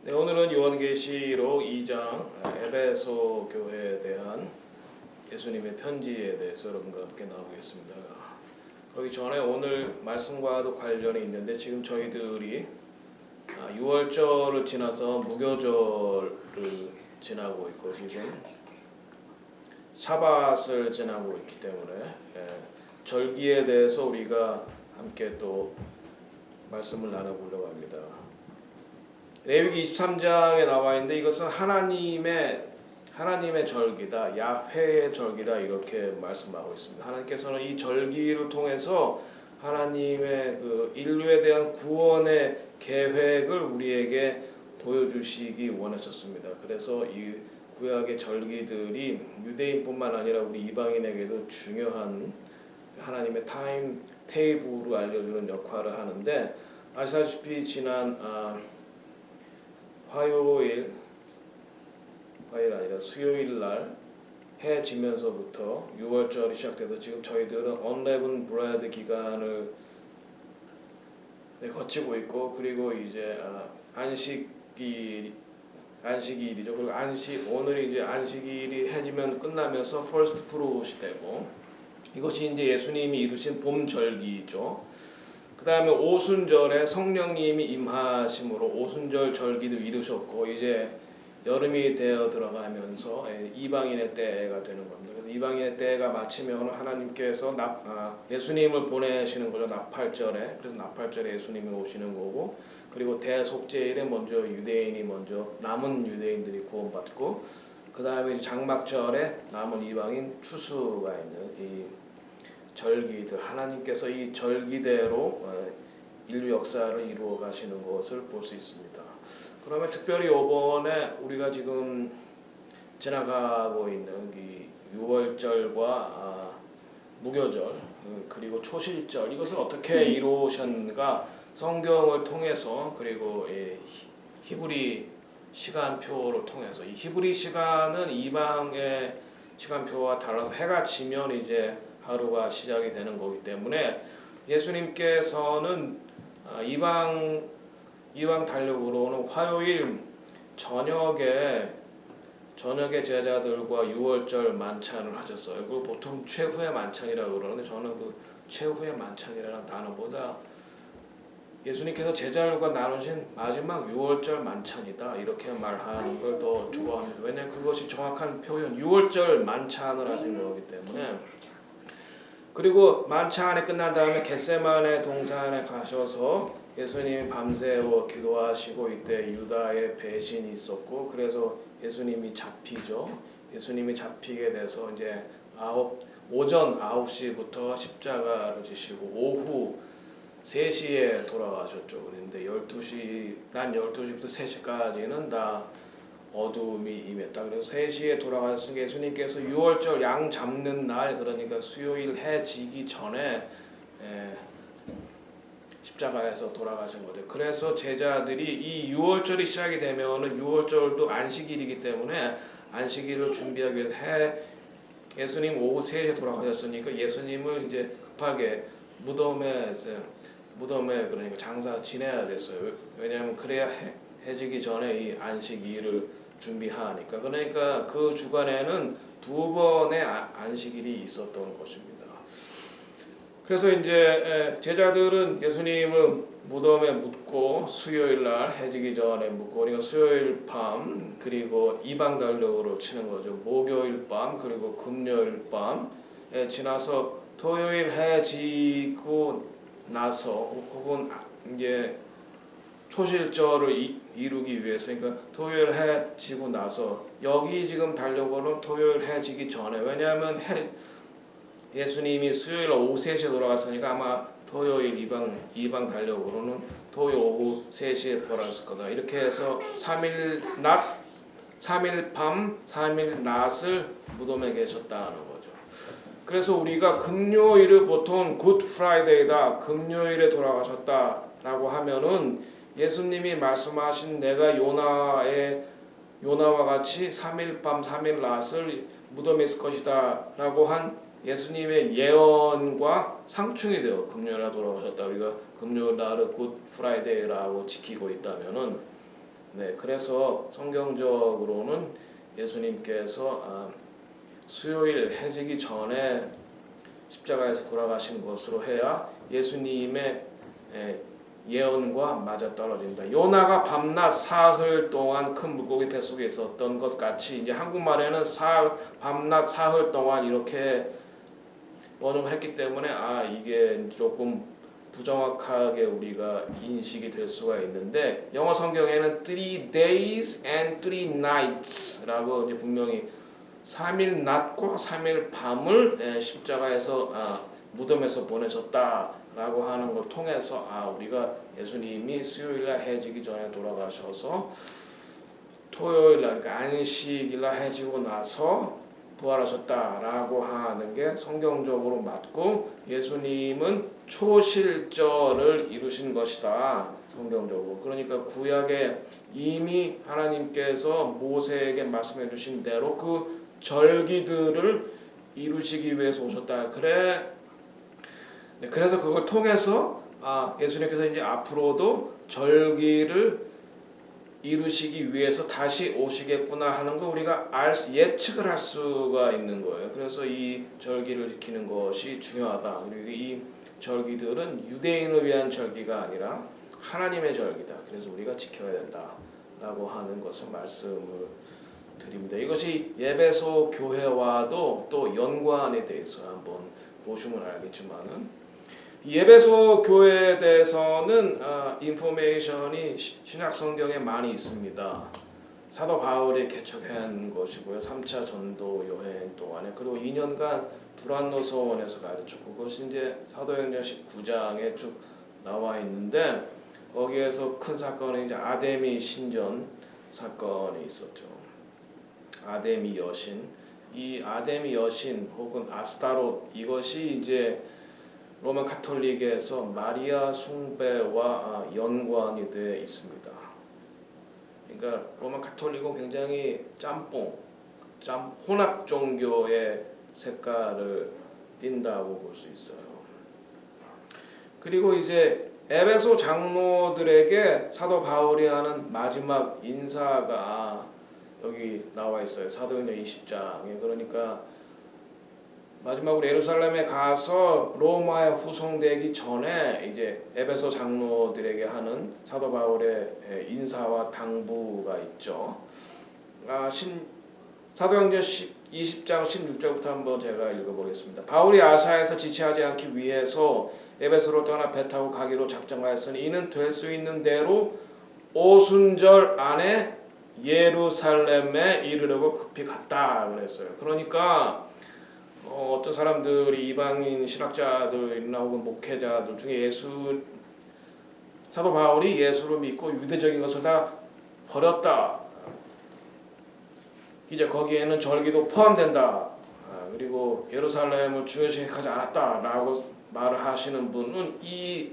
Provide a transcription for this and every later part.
네, 오늘은 요한계시록 2장 에베소 교회에 대한 예수님의 편지에 대해서 여러분과 함께 나누겠습니다. 그러기 전에 오늘 말씀과도 관련이 있는데 지금 저희들이 6월절을 지나서 무교절을 지나고 있고 지금 사밧을 지나고 있기 때문에 절기에 대해서 우리가 함께 또 말씀을 나눠보려고 합니다. 레위기 23장에 나와 있는데 이것은 하나님의 절기다, 야훼의 절기다 이렇게 말씀하고 있습니다. 하나님께서는 이 절기를 통해서 하나님의 그 인류에 대한 구원의 계획을 우리에게 보여주시기 원하셨습니다. 그래서 이 구약의 절기들이 유대인뿐만 아니라 우리 이방인에게도 중요한 하나님의 타임 테이블을 알려주는 역할을 하는데, 아시다시피 지난 화요일 아니라 수요일 날 해 지면서부터 6월절이 시작돼서 지금 저희들은 언레븐 브레드 기간을 거치고 있고, 그리고 이제 안식일이죠. 그리고 오늘이 이제 안식일이 해지면 끝나면서 퍼스트 프루트이 되고, 이것이 이제 예수님이 이루신 봄 절기죠. 그 다음에 오순절에 성령님이 임하심으로 오순절 절기도 이루셨고, 이제 여름이 되어 들어가면서 이방인의 때가 되는 겁니다. 그래서 이방인의 때가 마치면 하나님께서 예수님을 보내시는 거죠. 나팔절에. 그래서 나팔절에 예수님이 오시는 거고, 그리고 대속죄일에 먼저 유대인이 남은 유대인들이 구원받고, 그 다음에 장막절에 남은 이방인 추수가 있는 이 절기들, 하나님께서 이 절기대로 인류 역사를 이루어 가시는 것을 볼 수 있습니다. 그러면 특별히 이번에 우리가 지금 지나가고 있는 이 6월절과 무교절 그리고 초실절, 이것을 어떻게 이루셨는가 성경을 통해서, 그리고 히브리 시간표를 통해서, 이 히브리 시간은 이방의 시간표와 달라서 해가 지면 이제 하루가 시작이 되는 거기 때문에 예수님께서는 이방 달력으로는 화요일 저녁에 제자들과 6월절 만찬을 하셨어요. 그리고 보통 최후의 만찬이라고 그러는데 저는 그 최후의 만찬이라는 단어보다 예수님께서 제자들과 나누신 마지막 6월절 만찬이다 이렇게 말하는 걸 더 좋아합니다. 왜냐하면 그것이 정확한 표현, 6월절 만찬을 하신 거기 때문에. 그리고 만찬이 끝난 다음에 겟세마네 동산에 가셔서 예수님이 밤새워 기도하시고, 이때 유다의 배신이 있었고, 그래서 예수님이 잡히죠. 예수님이 잡히게 돼서 이제 오전 9시부터 십자가를 지시고 오후 3시에 돌아가셨죠. 그런데 12시부터 3시까지는 다 어두움이 임했다. 그래서 3시에 돌아가셨으니까 예수님께서 6월절 양 잡는 날, 그러니까 수요일 해 지기 전에 십자가에서 돌아가신 거죠. 그래서 제자들이 이 6월절이 시작이 되면은 6월절도 안식일이기 때문에 안식일을 준비하기 위해서 예수님 오후 3시에 돌아가셨으니까 예수님을 이제 급하게 무덤에 그러니까 장사 지내야 됐어요. 왜냐하면 그래야 해지기 전에 이 안식일을 준비하니까. 그러니까 그 주간에는 2번의 안식일이 있었던 것입니다. 그래서 이제 제자들은 예수님을 무덤에 묻고 수요일 날 해지기 전에 묻고, 그러니까 수요일 밤, 그리고 이방 달력으로 치는 거죠. 목요일 밤, 그리고 금요일 밤에 지나서 토요일 해지고 나서, 혹은 이제 초실절을 이루기 위해서, 그러니까 토요일 해 지고 나서, 여기 지금 달력으로는 토요일 해 지기 전에, 왜냐하면 예수님이 수요일 오후 3시에 돌아갔으니까 아마 토요일 이방 달력으로는 토요일 오후 3시에 돌아갔을 거다. 이렇게 해서 3일 밤, 3일 낮을 무덤에 계셨다는 거죠. 그래서 우리가 금요일을 보통 굿 프라이데이다, 금요일에 돌아가셨다라고 하면은 예수님이 말씀하신 내가 요나와 같이 3일 밤 3일 낮을 무덤에 있을 것이다 라고 한 예수님의 예언과 상충이 돼요. 금요일에 돌아오셨다. 우리가 금요일 날을 굿 프라이데이라고 지키고 있다면은 네, 그래서 성경적으로는 예수님께서 수요일 해지기 전에 십자가에서 돌아가신 것으로 해야 예수님의 예언과 맞아떨어진다. 요나가 밤낮 사흘 동안 큰 물고기 뱃속에 있었던 것 같이 이제 한국말에는 밤낮 사흘 동안 이렇게 번역을 했기 때문에 이게 조금 부정확하게 우리가 인식이 될 수가 있는데 영어 성경에는 3 days and 3 nights라고 이제 분명히 3일 낮과 3일 밤을 십자가에서 무덤에서 보내셨다라고 하는 걸 통해서 우리가 예수님이 수요일날 해지기 전에 돌아가셔서 토요일날 그러니까 안식일날 해지고 나서 부활하셨다라고 하는 게 성경적으로 맞고 예수님은 초실절을 이루신 것이다. 성경적으로. 그러니까 구약에 이미 하나님께서 모세에게 말씀해 주신 대로 그 절기들을 이루시기 위해서 오셨다. 그래서 그걸 통해서 예수님께서 이제 앞으로도 절기를 이루시기 위해서 다시 오시겠구나 하는 거 우리가 예측을 할 수가 있는 거예요. 그래서 이 절기를 지키는 것이 중요하다. 그리고 이 절기들은 유대인을 위한 절기가 아니라 하나님의 절기다. 그래서 우리가 지켜야 된다라고 하는 것을 말씀을 드립니다. 이것이 예배소 교회와도 또 연관에 대해서 한번 보시면 알겠지만은 예배소 교회에 대해서는 인포메이션이 신약 성경에 많이 있습니다. 사도 바울이 개척한 것이고요. 3차 전도 여행 동안에 그리고 2년간 두란노서원에서 가르쳤고 그것이 이제 사도행전 19장에 쭉 나와 있는데 거기에서 큰 사건이 이제 아데미 신전 사건이 있었죠. 아데미 여신, 이 아데미 여신 혹은 아스타롯 이것이 이제 로마 카톨릭에서 마리아 숭배와 연관이 되어 있습니다. 그러니까 로마 카톨릭은 굉장히 혼합 종교의 색깔을 띈다고 볼 수 있어요. 그리고 이제 에베소 장로들에게 사도 바울이 하는 마지막 인사가 여기 나와 있어요. 사도행전 20장에. 그러니까 마지막으로 예루살렘에 가서 로마에 후송되기 전에 이제 에베소 장로들에게 하는 사도 바울의 인사와 당부가 있죠. 사도행전 20장 16절부터 한번 제가 읽어보겠습니다. 바울이 아사에서 지체하지 않기 위해서 에베소로 떠나 배 타고 가기로 작정하였으니 이는 될 수 있는 대로 오순절 안에 예루살렘에 이르려고 급히 갔다 그랬어요. 그러니까 어떤 사람들이 이방인 신학자들이나 혹은 목회자들 중에 사도 바울이 예수를 믿고 유대적인 것을 다 버렸다. 이제 거기에는 절기도 포함된다. 그리고 예루살렘을 중요시하지 않았다라고 말을 하시는 분은 이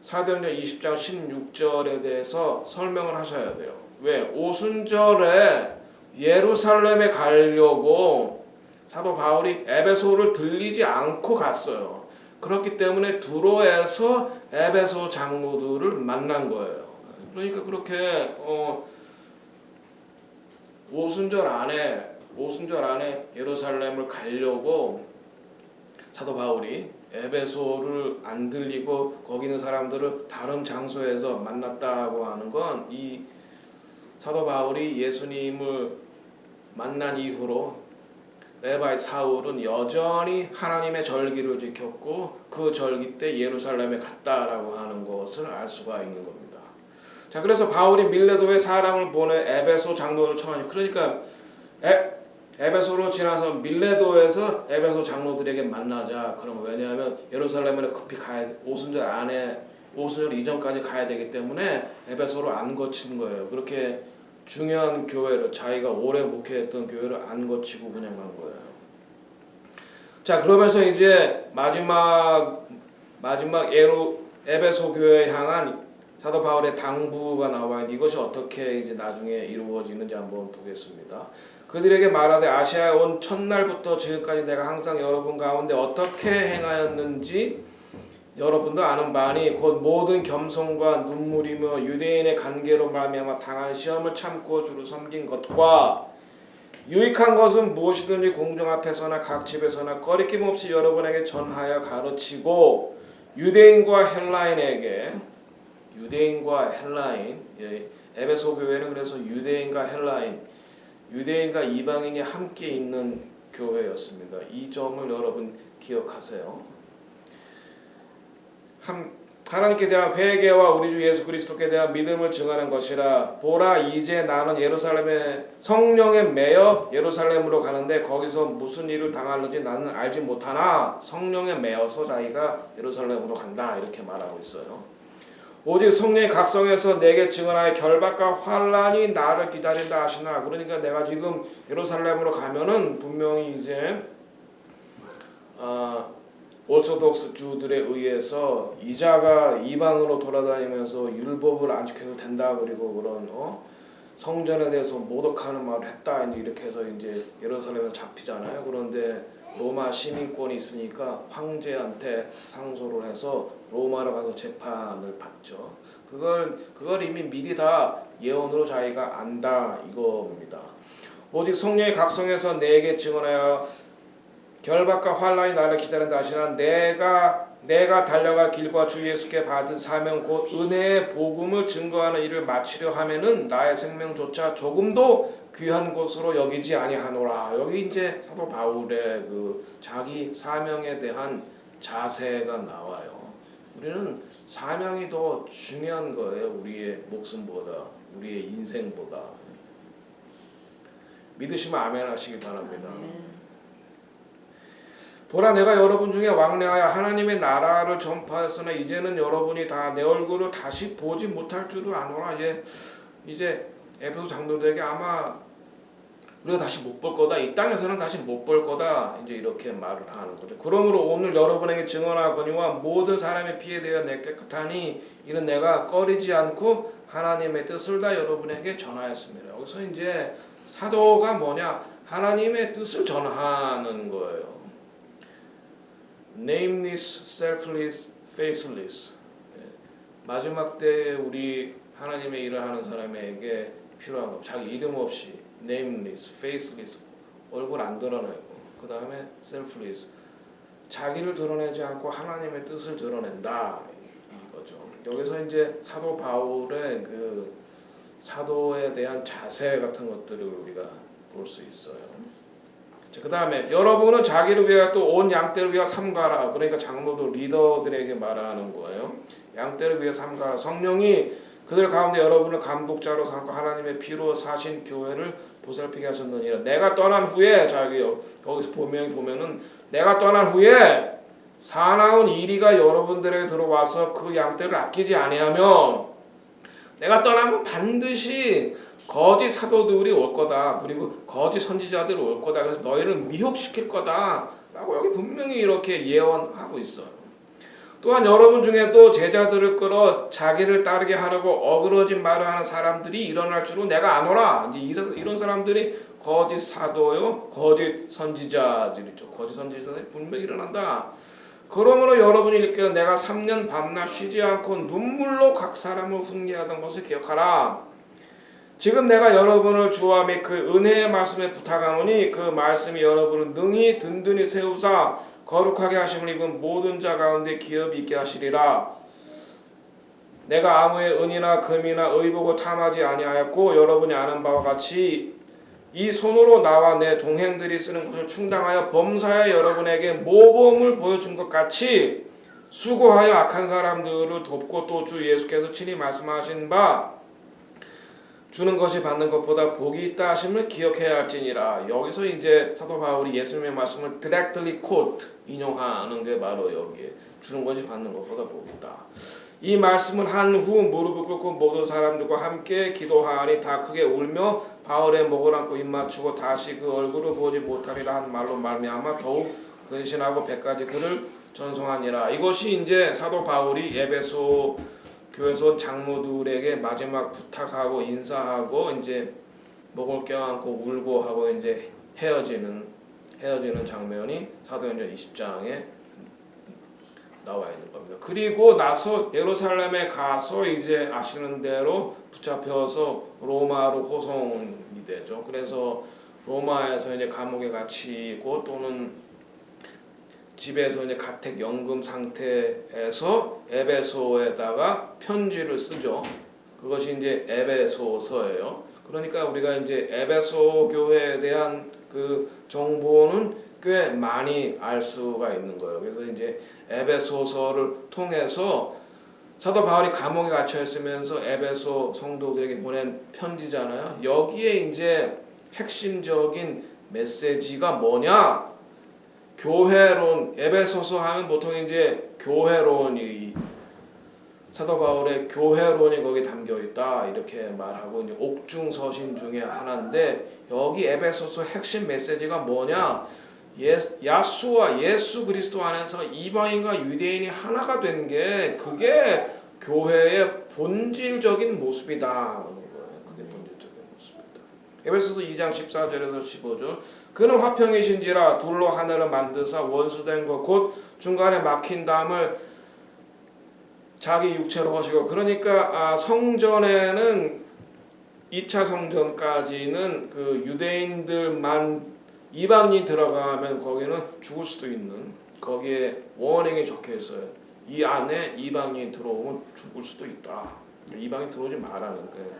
사도행전 20장 16절에 대해서 설명을 하셔야 돼요. 왜? 오순절에 예루살렘에 가려고 사도 바울이 에베소를 들리지 않고 갔어요. 그렇기 때문에 두로에서 에베소 장로들을 만난 거예요. 그러니까 그렇게 오순절 안에 예루살렘을 가려고 사도 바울이 에베소를 안 들리고 거기 있는 사람들을 다른 장소에서 만났다고 하는 건 이 사도 바울이 예수님을 만난 이후로 레바이 사울은 여전히 하나님의 절기를 지켰고 그 절기 때 예루살렘에 갔다라고 하는 것을 알 수가 있는 겁니다. 자, 그래서 바울이 밀레도에 사람을 보내 에베소 장로를 청하니 그러니까 에베소로 지나서 밀레도에서 에베소 장로들에게 만나자. 그럼 왜냐하면 예루살렘에 급히 가야 오순절 이전까지 가야 되기 때문에 에베소로 안 거친 거예요. 그렇게 중요한 교회를 자기가 오래 목회했던 교회를 안 거치고 그냥 간 거예요. 자, 그러면서 이제 마지막 에베소 교회에 향한 사도 바울의 당부가 나와 있는데 이것이 어떻게 이제 나중에 이루어지는지 한번 보겠습니다. 그들에게 말하되 아시아에 온 첫날부터 지금까지 내가 항상 여러분 가운데 어떻게 행하였는지 여러분도 아는 바니 곧 모든 겸손과 눈물이며 유대인의 관계로 말미암아 당한 시험을 참고 주를 섬긴 것과 유익한 것은 무엇이든지 공중 앞에서나 각 집에서나 거리낌 없이 여러분에게 전하여 가르치고 유대인과 헬라인, 에베소 교회는 그래서 유대인과 이방인이 함께 있는 교회였습니다. 이 점을 여러분 기억하세요. 하나님께 대한 회개와 우리 주 예수 그리스도께 대한 믿음을 증하는 것이라. 보라, 이제 나는 예루살렘에 성령에 매여 예루살렘으로 가는데 거기서 무슨 일을 당할는지 나는 알지 못하나 성령에 매여서 자기가 예루살렘으로 간다, 이렇게 말하고 있어요. 오직 성령의 각성에서 내게 증언하여 결박과 환란이 나를 기다린다 하시나. 그러니까 내가 지금 예루살렘으로 가면은 분명히 이제 오소독스 주들에 의해서 이자가 이방으로 돌아다니면서 율법을 안 지켜도 된다, 그리고 그런 성전에 대해서 모독하는 말을 했다, 이렇게 해서 이제 예루살렘에 잡히잖아요. 그런데 로마 시민권이 있으니까 황제한테 상소를 해서 로마로 가서 재판을 받죠. 그걸 이미 미리 다 예언으로 자기가 안다, 이겁니다. 오직 성령의 각성에서 내게 증언하여 결박과 환란이 나를 기다린다 하시나. 내가 달려갈 길과 주 예수께 받은 사명 곧 은혜의 복음을 증거하는 일을 마치려 하면은 나의 생명조차 조금도 귀한 것으로 여기지 아니하노라. 여기 이제 사도 바울의 그 자기 사명에 대한 자세가 나와요. 우리는 사명이 더 중요한 거예요. 우리의 목숨보다, 우리의 인생보다. 믿으시면 아멘 하시기 바랍니다. 보라, 내가 여러분 중에 왕래하여 하나님의 나라를 전파하였으나 이제는 여러분이 다 내 얼굴을 다시 보지 못할 줄을 아노라. 이제 에베소 장로들에게 아마 우리가 다시 못 볼 거다, 이 땅에서는 다시 못 볼 거다, 이제 이렇게 말을 하는 거죠. 그러므로 오늘 여러분에게 증언하거니와 모든 사람의 피에 대하여 내 깨끗하니 이는 내가 꺼리지 않고 하나님의 뜻을 다 여러분에게 전하였습니다. 여기서 이제 사도가 뭐냐? 하나님의 뜻을 전하는 거예요. Nameless, selfless, faceless. 마지막 때 우리 하나님의 일을 하는 사람에게 필요한 거, 자기 이름 없이 nameless, faceless, 얼굴 안 드러내고, 그 다음에 selfless, 자기를 드러내지 않고 하나님의 뜻을 드러낸다, 이거죠. 여기서 이제 사도 바울의 그 사도에 대한 자세 같은 것들을 우리가 볼 수 있어요. 그 다음에 여러분은 자기를 위하여 또 온 양떼를 위하여 삼가라. 그러니까 장로도 리더들에게 말하는 거예요. 양떼를 위하여 삼가라. 성령이 그들 가운데 여러분을 감독자로 삼고 하나님의 피로 사신 교회를 보살피게 하셨느니라. 내가 떠난 후에, 여기서 보면은 내가 떠난 후에 사나운 이리가 여러분들에게 들어와서 그 양떼를 아끼지 아니하며 내가 떠나면 반드시 거짓 사도들이 올 거다. 그리고 거짓 선지자들이 올 거다. 그래서 너희를 미혹시킬 거다. 라고 여기 분명히 이렇게 예언하고 있어요. 또한 여러분 중에도 제자들을 끌어 자기를 따르게 하려고 어그러진 말을 하는 사람들이 일어날 줄은 내가 아노라. 이제 이런 사람들이 거짓 사도요, 거짓 선지자들이죠. 거짓 선지자들이 분명히 일어난다. 그러므로 여러분이 이렇게 내가 3년 밤낮 쉬지 않고 눈물로 각 사람을 훈계하던 것을 기억하라. 지금 내가 여러분을 주와 및 그 은혜의 말씀에 부탁하노니 그 말씀이 여러분을 능히 든든히 세우사 거룩하게 하심을 입은 모든 자 가운데 기업이 있게 하시리라. 내가 아무의 은이나 금이나 의복을 탐하지 아니하였고 여러분이 아는 바와 같이 이 손으로 나와 내 동행들이 쓰는 것을 충당하여 범사에 여러분에게 모범을 보여준 것 같이 수고하여 악한 사람들을 돕고 또 주 예수께서 친히 말씀하신 바 주는 것이 받는 것보다 복이 있다 하심을 기억해야 할지니라. 여기서 이제 사도 바울이 예수님의 말씀을 directly quote, 인용하는 게 바로 여기에 주는 것이 받는 것보다 복이 있다. 이 말씀을 한 후 무릎을 꿇고 모든 사람들과 함께 기도하니 다 크게 울며 바울의 목을 안고 입 맞추고 다시 그 얼굴을 보지 못하리라 한 말로 말미암아 더욱 근신하고 100가지 그를 전송하니라. 이것이 이제 사도 바울이 에베소 교회에서 장로들에게 마지막 부탁하고 인사하고 이제 목을 껴안고 울고 하고 이제 헤어지는 장면이 사도행전 20장에 나와 있는 겁니다. 그리고 나서 예루살렘에 가서 이제 아시는 대로 붙잡혀서 로마로 호송이 되죠. 그래서 로마에서 이제 감옥에 갇히고 또는 집에서 이제 가택 연금 상태에서 에베소에다가 편지를 쓰죠. 그것이 이제 에베소서예요. 그러니까 우리가 이제 에베소 교회에 대한 그 정보는 꽤 많이 알 수가 있는 거예요. 그래서 이제 에베소서를 통해서 사도 바울이 감옥에 갇혀 있으면서 에베소 성도들에게 보낸 편지잖아요. 여기에 이제 핵심적인 메시지가 뭐냐? 교회론. 에베소서 하면 보통 이제 교회론이 사도 바울의 교회론이 거기 담겨 있다 이렇게 말하고 이제 옥중서신 중에 하나인데 여기 에베소서 핵심 메시지가 뭐냐? 야수와 예수 그리스도 안에서 이방인과 유대인이 하나가 되는 게 그게 교회의 본질적인 모습이다. 그게 본질적인 모습이다. 에베소서 2장 14절에서 15절 그는 화평이신지라 둘로 하늘을 만드사 원수된 것 곧 중간에 막힌 담을 자기 육체로 하시고 그러니까 성전에는 2차 성전까지는 그 유대인들만 이방인이 들어가면 거기는 죽을 수도 있는 거기에 워닝이 적혀 있어요. 이 안에 이방인이 들어오면 죽을 수도 있다. 이방인 들어오지 말라는 거예요.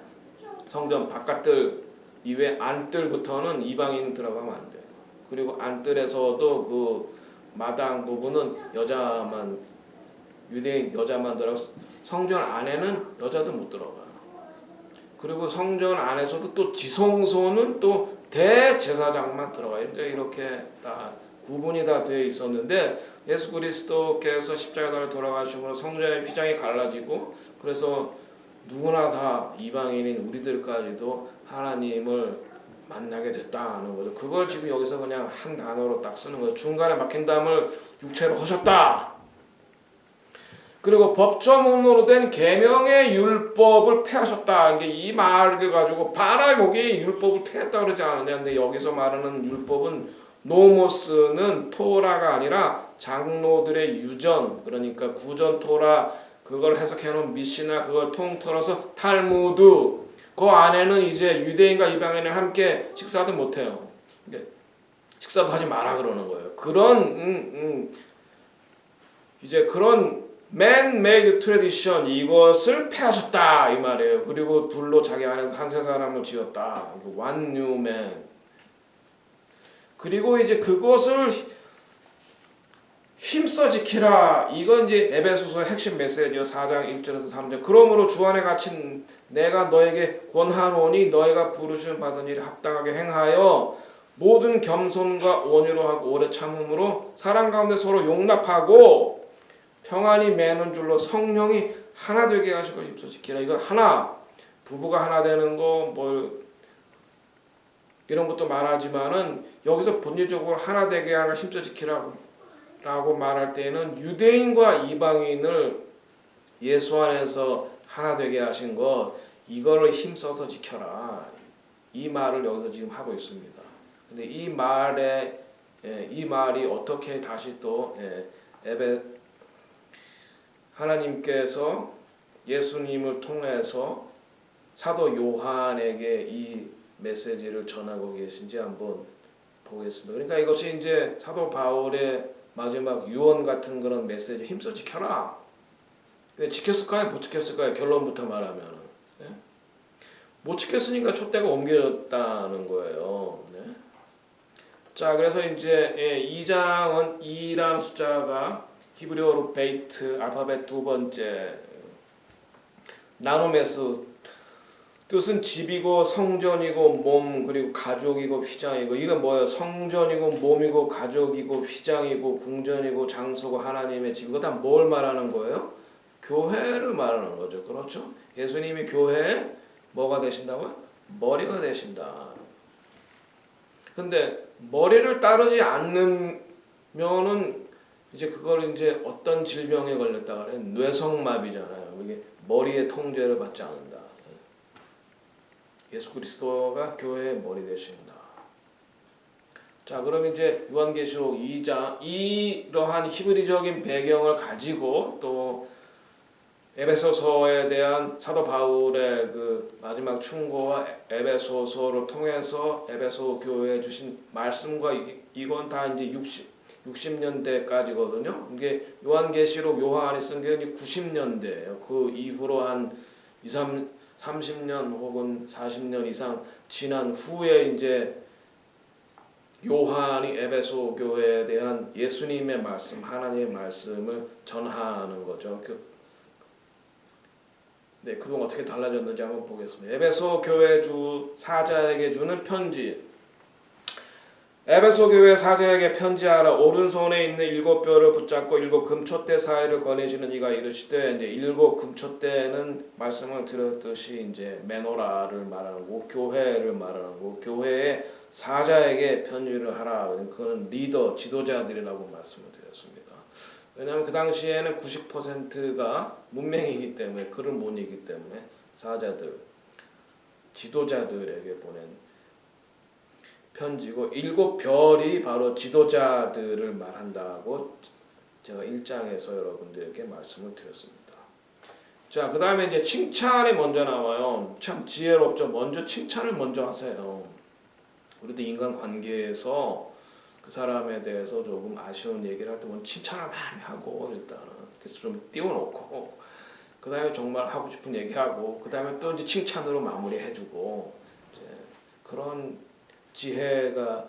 성전 바깥들 이외 안뜰부터는 이방인 들어가면 안 돼요. 그리고 안뜰에서도 그 마당 부분은 여자만 유대인 여자만 들어가고 성전 안에는 여자도 못 들어가요. 그리고 성전 안에서도 또 지성소는 또 대제사장만 들어가요. 이렇게 다 구분이 다 되어 있었는데 예수 그리스도께서 십자가에 돌아가심으로 성전의 휘장이 갈라지고 그래서 누구나 다 이방인인 우리들까지도 하나님을 만나게 됐다는 거죠. 그걸 지금 여기서 그냥 한 단어로 딱 쓰는 거죠. 중간에 막힌 담을 육체로 하셨다. 그리고 법조문으로 된 계명의 율법을 폐하셨다. 이 말을 가지고 봐라 여기 율법을 폐했다 그러지 않느냐. 근데 여기서 말하는 율법은 노모스는 토라가 아니라 장로들의 유전 그러니까 구전 토라 그걸 해석해 놓은 미시나 그걸 통틀어서 탈무드 그 안에는 이제 유대인과 이방인을 함께 식사도 못 해요. 식사도 하지 마라 그러는 거예요. 그런 이제 그런 man-made tradition 이것을 폐하셨다 이 말이에요. 그리고 둘로 자기 안에서 한 세 사람을 지었다. one new man. 그리고 이제 그것을 힘써 지키라. 이건 이제 에베소서의 핵심 메시지요. 4장 1절에서 3절. 그러므로 주 안에 갇힌 내가 너에게 권하노니 너희가 부르심 받은 일에 합당하게 행하여 모든 겸손과 온유로 하고 오래 참음으로 사랑 가운데 서로 용납하고 평안히 매는 줄로 성령이 하나 되게 하시고 힘써 지키라. 이거 하나 부부가 하나 되는 거 뭐 이런 것도 말하지만은 여기서 본질적으로 하나 되게 하나 힘써 지키라고 말할 때는 유대인과 이방인을 예수 안에서 하나 되게 하신 거 이거를 힘써서 지켜라. 이 말을 여기서 지금 하고 있습니다. 근데 이 말이 어떻게 다시 또 하나님께서 예수님을 통해서 사도 요한에게 이 메시지를 전하고 계신지 한번 보겠습니다. 그러니까 이것이 이제 사도 바울의 마지막 유언 같은 그런 메시지 힘써 지켜라. 근데 지켰을까요? 못 지켰을까요? 결론부터 말하면 못 지켰으니까 촛대가 옮겨졌다는 거예요. 네. 자, 그래서 이제 2장은 2라는 숫자가 히브리어로 베이트 알파벳 두 번째 나누메스 뜻은 집이고 성전이고 몸 그리고 가족이고 휘장이고 이건 뭐예요? 성전이고 몸이고 가족이고 휘장이고 궁전이고 장소고 하나님의 집 이거 다 뭘 말하는 거예요? 교회를 말하는 거죠. 그렇죠? 예수님이 교회에 뭐가 되신다고요? 머리가 되신다. 근데 머리를 따르지 않으면은 이제 그걸 이제 어떤 질병에 걸렸다 그래? 뇌성마비잖아요. 이게 머리의 통제를 받지 않는다. 예수 그리스도가 교회의 머리 되신다. 자, 그럼 이제 요한계시록 2장 이러한 히브리적인 배경을 가지고 또 에베소서에 대한 사도 바울의 그 마지막 충고와 에베소서를 통해서 에베소 교회에 주신 말씀과 이건 다 이제 60년대까지거든요. 이게 요한계시록 요한이 쓴 게 90년대예요. 그 이후로 한 30년 혹은 40년 이상 지난 후에 이제 요한이 에베소 교회에 대한 예수님의 말씀, 하나님의 말씀을 전하는 거죠. 네, 그동안 어떻게 달라졌는지 한번 보겠습니다. 에베소 교회 사자에게 주는 편지. 에베소 교회 사자에게 편지하라. 오른손에 있는 7뼈를 붙잡고 7 금촛대 사이를 거니시는 이가 이르시되, 이제 7 금촛대는 말씀을 들었듯이 이제 메노라를 말하는 거, 교회를 말하는 거, 교회의 사자에게 편지를 하라. 그는 리더, 지도자들이라고 말씀을 드렸습니다. 왜냐하면 그 당시에는 90%가 문맹이기 때문에, 글을 못 읽기 때문에 사자들, 지도자들에게 보낸 편지고, 7별이 바로 지도자들을 말한다고 제가 1장에서 여러분들에게 말씀을 드렸습니다. 자, 그 다음에 이제 칭찬이 먼저 나와요. 참 지혜롭죠. 먼저 칭찬을 먼저 하세요. 우리도 인간관계에서 그 사람에 대해서 조금 아쉬운 얘기를 할 때 칭찬을 많이 하고, 일단은 그래서 좀 띄워놓고, 그 다음에 정말 하고 싶은 얘기하고, 그 다음에 또 이제 칭찬으로 마무리해주고, 이제 그런 지혜가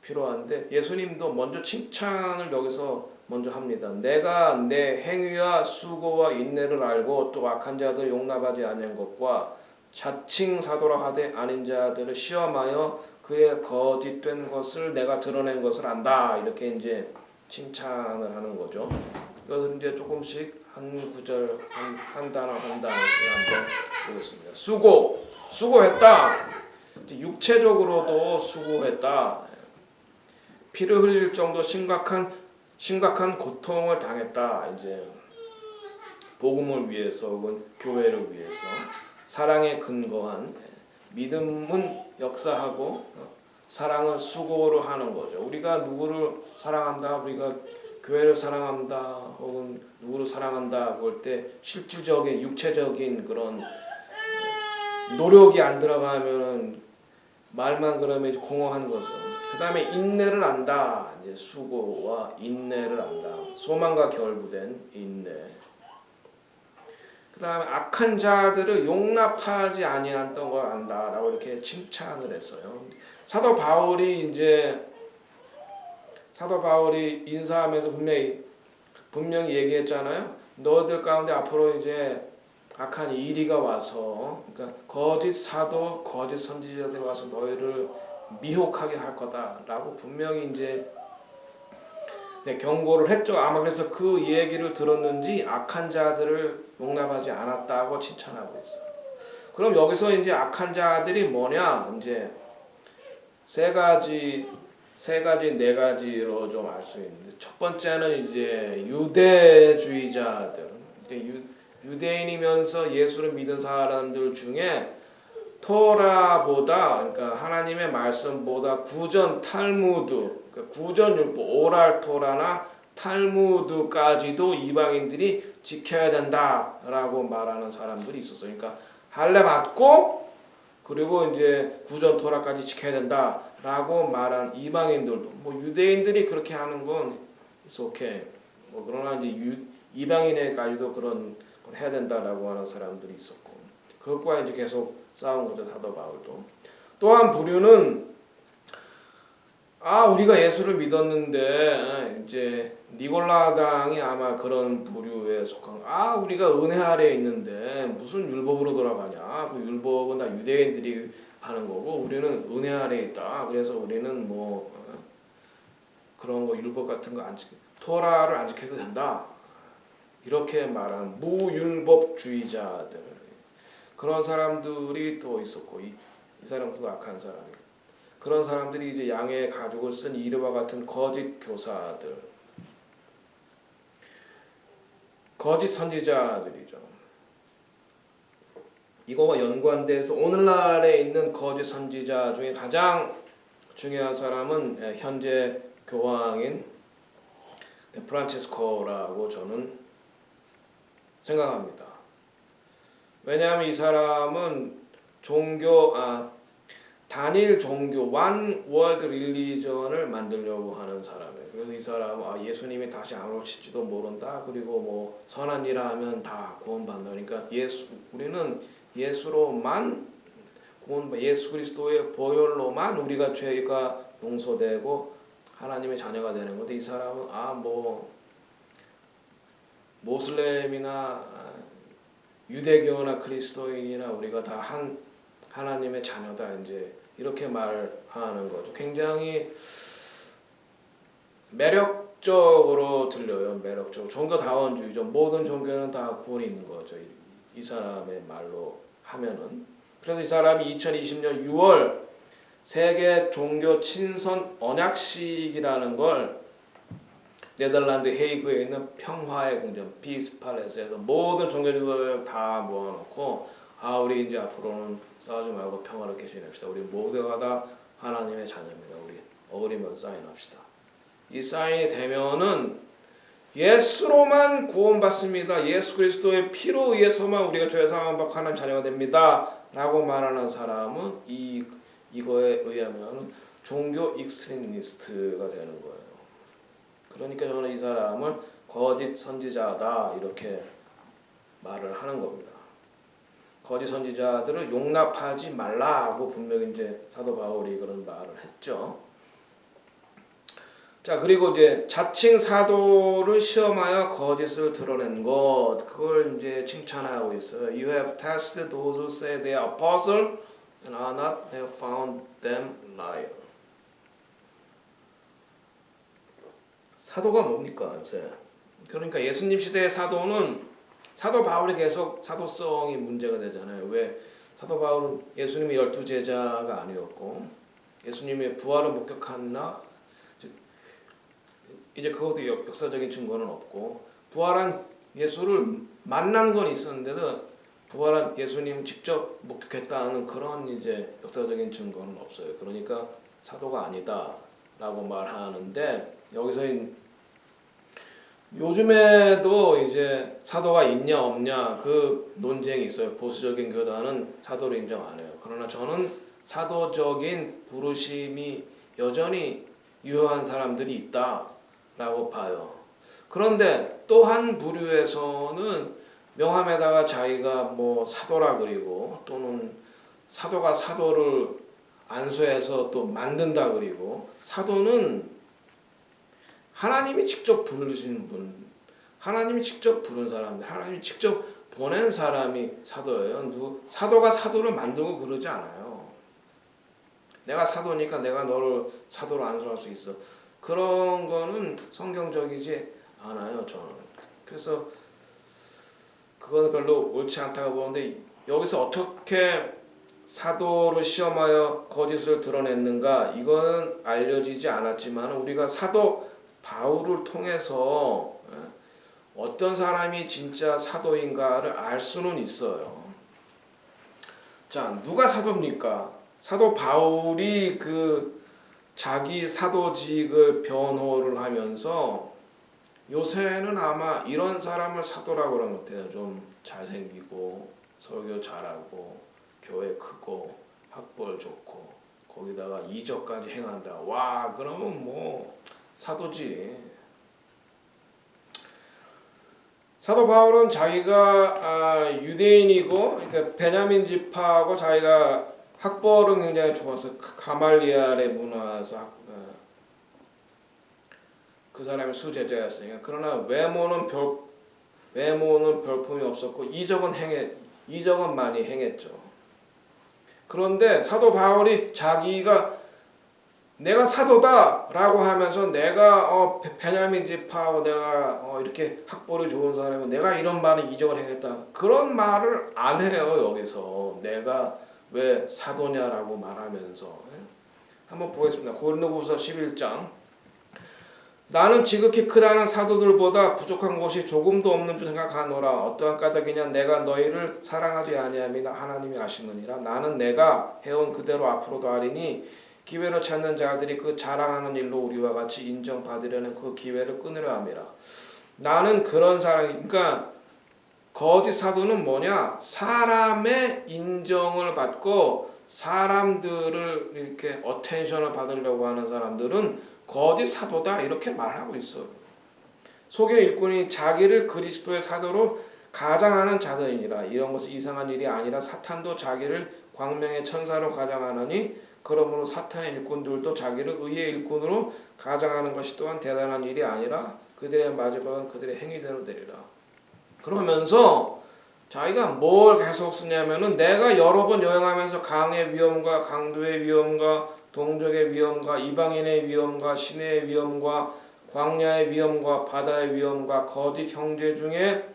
필요한데, 예수님도 먼저 칭찬을 여기서 먼저 합니다. 내가 내 행위와 수고와 인내를 알고 또 악한 자들 용납하지 아니한 것과 자칭 사도라 하되 아닌 자들을 시험하여 그의 거짓된 것을 내가 드러낸 것을 안다. 이렇게 이제 칭찬을 하는 거죠. 이것을 이제 조금씩 한 구절 한 단어 한 단어씩 한번 보겠습니다. 수고했다. 육체적으로도 수고했다. 피를 흘릴 정도 심각한 고통을 당했다. 이제 복음을 위해서 혹은 교회를 위해서 사랑에 근거한 믿음은 역사하고 사랑을 수고로 하는 거죠. 우리가 누구를 사랑한다, 우리가 교회를 사랑한다, 혹은 누구를 사랑한다 볼 때 실질적인 육체적인 그런 노력이 안 들어가면 말만 그러면 이제 공허한 거죠. 그 다음에 인내를 안다. 이제 수고와 인내를 안다. 소망과 결부된 인내. 그 다음에 악한 자들을 용납하지 아니했던 걸 안다라고 이렇게 칭찬을 했어요. 사도 바울이 인사하면서 분명히 얘기했잖아요. 너희들 가운데 앞으로 이제 악한 이리가 와서, 그러니까 거짓 사도, 거짓 선지자들이 와서 너희를 미혹하게 할 거다라고 분명히 이제 경고를 했죠. 아마 그래서 그 얘기를 들었는지 악한 자들을 용납하지 않았다고 칭찬하고 있어요. 그럼 여기서 이제 악한 자들이 뭐냐? 이제 세 가지, 네 가지로 좀 알 수 있는데, 첫 번째는 이제 유대주의자들, 유대인이면서 예수를 믿은 사람들 중에 토라보다, 그러니까 하나님의 말씀보다 구전 탈무드, 그러니까 구전 율법, 오랄 토라나 탈무드까지도 이방인들이 지켜야 된다라고 말하는 사람들이 있었어요. 그러니까 할례 받고 그리고 이제 구전 토라까지 지켜야 된다라고 말한 이방인들도, 뭐 유대인들이 그렇게 하는 건 it's okay. 뭐 그러나 이제 이방인에까지도 그런 걸 해야 된다라고 하는 사람들이 있었고, 그것과 이제 계속 싸운 거죠, 사도 바울도. 또한 부류는 우리가 예수를 믿었는데, 이제 니골라당이 아마 그런 부류에 속한, 우리가 은혜 아래에 있는데 무슨 율법으로 돌아가냐, 그 율법은 다 유대인들이 하는 거고 우리는 은혜 아래에 있다, 그래서 우리는 뭐 그런 거 율법 같은 거 안 지켜, 토라를 안 지켜도 된다, 이렇게 말한 무율법주의자들, 그런 사람들이 또 있었고, 이 사람도 악한 사람이, 그런 사람들이 이제 양의 가죽을 쓴 이르와 같은 거짓 교사들, 거짓 선지자들이죠. 이거와 연관돼서 오늘날에 있는 거짓 선지자 중에 가장 중요한 사람은 현재 교황인 프란체스코라고 저는 생각합니다. 왜냐하면 이 사람은 단일 종교, one world religion을 만들려고 하는 사람이에요. 그래서 이 사람은 예수님이 다시 안 오실지도 모른다. 그리고 뭐 선한 일 하면 다 구원받는다. 그러니까 우리는 예수로만 예수 그리스도의 보혈로만 우리가 죄가 용서되고 하나님의 자녀가 되는 건데, 이 사람은 모슬렘이나 유대교나 그리스도인이나 우리가 다 하나님의 자녀다, 이제 이렇게 말하는 거죠. 굉장히 매력적으로 들려요. 매력적 종교다원주의죠. 모든 종교는 다 구원이 있는 거죠. 이 사람의 말로 하면은. 그래서 이 사람이 2020년 6월 세계 종교 친선 언약식이라는 걸 네덜란드 헤이그에 있는 평화의 궁전 피스 팔레스에서 모든 종교지도를 다 모아놓고 우리 이제 앞으로는 싸우지 말고 평화롭게 지냅시다. 우리 모두가 다 하나님의 자녀입니다. 우리 어울리면 사인합시다. 이 사인이 되면은 예수로만 구원받습니다. 예수 그리스도의 피로 의해서만 우리가 죄 사함 받고 하나님 자녀가 됩니다. 라고 말하는 사람은 이거에 의하면 종교 익스트리미스트가 되는 거예요. 그러니까 저는 이 사람을 거짓 선지자다 이렇게 말을 하는 겁니다. 거짓 선지자들을 용납하지 말라고 분명히 이제 사도 바울이 그런 말을 했죠. 자, 그리고 이제 자칭 사도를 시험하여 거짓을 드러낸 것, 그걸 이제 칭찬하고 있어요. You have tested those who say they are apostle and are not, they have found them liar. 사도가 뭡니까 요새? 그러니까 예수님 시대의 사도는 사도 바울이 계속 사도성이 문제가 되잖아요. 왜? 사도 바울은 예수님의 12제자가 아니었고 예수님의 부활을 목격했나? 이제 그것도 역사적인 증거는 없고, 부활한 예수를 만난 건 있었는데도 부활한 예수님 직접 목격했다는 그런 이제 역사적인 증거는 없어요. 그러니까 사도가 아니다라고 말하는데, 여기서 요즘에도 이제 사도가 있냐 없냐 그 논쟁이 있어요. 보수적인 교단은 사도를 인정 안 해요. 그러나 저는 사도적인 부르심이 여전히 유효한 사람들이 있다라고 봐요. 그런데 또 한 부류에서는 명함에다가 자기가 뭐 사도라 그리고, 또는 사도가 사도를 안수해서 또 만든다 그리고, 사도는 하나님이 직접 부르신 분, 하나님이 직접 부른 사람들, 하나님이 직접 보낸 사람이 사도예요. 사도가 사도를 만들고 그러지 않아요. 내가 사도니까 내가 너를 사도로 안수할 수 있어. 그런 거는 성경적이지 않아요, 저는. 그래서 그거는 별로 옳지 않다고 보는데, 여기서 어떻게 사도를 시험하여 거짓을 드러냈는가, 이거는 알려지지 않았지만 우리가 사도 바울을 통해서 어떤 사람이 진짜 사도인가를 알 수는 있어요. 자, 누가 사도입니까? 사도 바울이 그 자기 사도직을 변호를 하면서, 요새는 아마 이런 사람을 사도라고 그런 것 같아요. 좀 잘생기고 설교 잘하고 교회 크고 학벌 좋고 거기다가 이적까지 행한다. 와, 그러면 뭐 사도지. 사도 바울은 자기가 유대인이고, 그러니까 베냐민 지파하고 자기가 학벌은 굉장히 좋아서 가말리엘의 문화에서 그 사람이 수제자였으니까. 그러나 외모는 별품이 없었고 이적은 많이 행했죠. 그런데 사도 바울이 자기가 내가 사도다라고 하면서, 내가 베냐민 지파하고 내가 이렇게 학벌이 좋은 사람이고 내가 이런 많은 이적을 행했다, 그런 말을 안 해요. 여기서 내가 왜 사도냐라고 말하면서. 한번 보겠습니다. 고린도후서 11장. 나는 지극히 크다는 사도들보다 부족한 것이 조금도 없는 줄 생각하노라. 어떠한 까닭이냐? 내가 너희를 사랑하지 아니함이나 하나님이 아시느니라. 나는 내가 해온 그대로 앞으로도 하리니 기회를 찾는 자들이 그 자랑하는 일로 우리와 같이 인정받으려는 그 기회를 끊으려 함이라. 나는 그런 사람, 그러니까 거짓 사도는 뭐냐? 사람의 인정을 받고 사람들을 이렇게 어텐션을 받으려고 하는 사람들은 거짓 사도다 이렇게 말하고 있어요. 속이는 일꾼이 자기를 그리스도의 사도로 가장하는 자들이니라. 이런 것은 이상한 일이 아니라 사탄도 자기를 광명의 천사로 가장하느니 그러므로 사탄의 일꾼들도 자기를 의의 일꾼으로 가장하는 것이 또한 대단한 일이 아니라 그들의 마지막은 그들의 행위대로 되리라. 그러면서 자기가 뭘 계속 쓰냐면은 내가 여러 번 여행하면서 강의 위험과 강도의 위험과 동족의 위험과 이방인의 위험과 시내의 위험과 광야의 위험과 바다의 위험과 거짓 형제 중에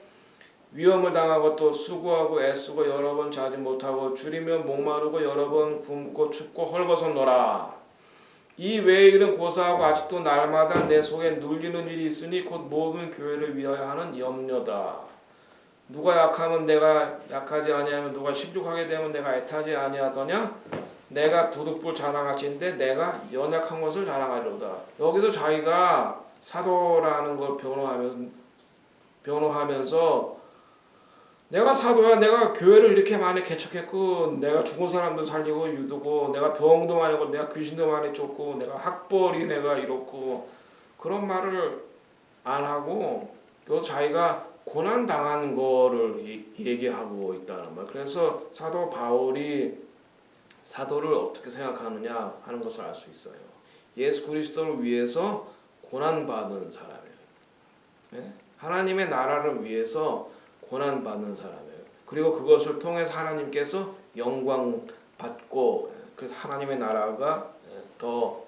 위험을 당하고 또 수고하고 애쓰고 여러 번 자지 못하고 줄이며 목마르고 여러 번 굶고 춥고 헐벗었노라. 이 외의 일은 고사하고 아직도 날마다 내 속에 눌리는 일이 있으니 곧 모든 교회를 위하여 하는 염려다. 누가 약하면 내가 약하지 아니하면 누가 십육하게 되면 내가 애타지 아니하더냐? 내가 부득불 자랑하신데 내가 연약한 것을 자랑하리로다. 여기서 자기가 사도라는 걸 변호하면서 내가 사도야. 내가 교회를 이렇게 많이 개척했고 내가 죽은 사람도 살리고 유두고 내가 병도 많이 하고 내가 귀신도 많이 쫓고 내가 학벌이 내가 이렇고 그런 말을 안 하고 또 자기가 고난 당한 거를 얘기하고 있다는 말. 그래서 사도 바울이 사도를 어떻게 생각하느냐 하는 것을 알 수 있어요. 예수 그리스도를 위해서 고난 받는 사람이에요. 네? 하나님의 나라를 위해서 고난 받는 사람이에요. 그리고 그것을 통해서 하나님께서 영광 받고 그래서 하나님의 나라가 더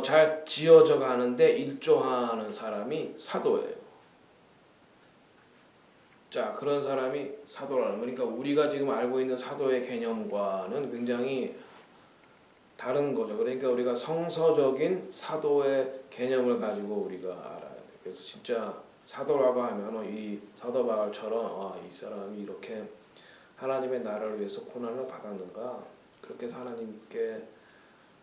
잘 지어져 가는데 일조하는 사람이 사도예요. 자, 그런 사람이 사도라는 거. 그러니까 우리가 지금 알고 있는 사도의 개념과는 굉장히 다른 거죠. 그러니까 우리가 성서적인 사도의 개념을 가지고 우리가 알아야 돼요. 그래서 진짜 사도라고 하면 이 사도 바울처럼 이 사람이 이렇게 하나님의 나라를 위해서 고난을 받았는가, 그렇게 해서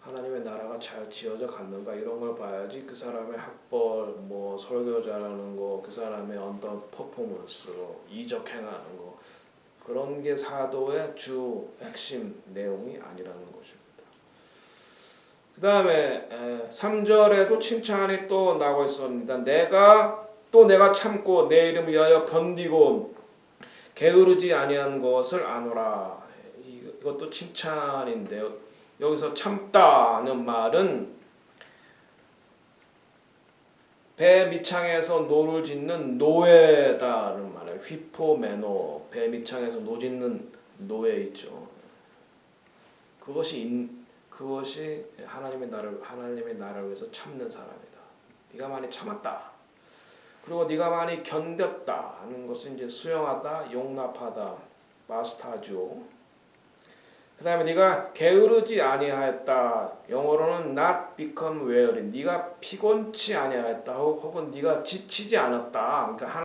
하나님의 나라가 잘 지어져 갔는가 이런 걸 봐야지 그 사람의 학벌, 뭐 설교 잘하는 거, 그 사람의 어떤 퍼포먼스, 이적 행하는 거 그런 게 사도의 주 핵심 내용이 아니라는 것입니다. 그 다음에 3절에도 칭찬이 또 나오고 있습니다. 내가 참고 내 이름 위하여 견디고 게으르지 아니한 것을 아노라. 이것도 칭찬인데요. 여기서 참다는 말은 배 밑창에서 노를 짓는 노예다는 말이에요. 휘포메노, 배 밑창에서 노 짓는 노예 있죠. 그것이 하나님의 나라를 위해서 참는 사람이다. 네가 많이 참았다. 그리고 네가 많이 견뎠다 하는 것은 이제 수용하다, 용납하다, 마스타죠. 그 다음에 네가 게으르지 아니하였다. 영어로는 not become weary. 네가 피곤치 아니하였다. 혹은 네가 지치지 않았다. 그러니까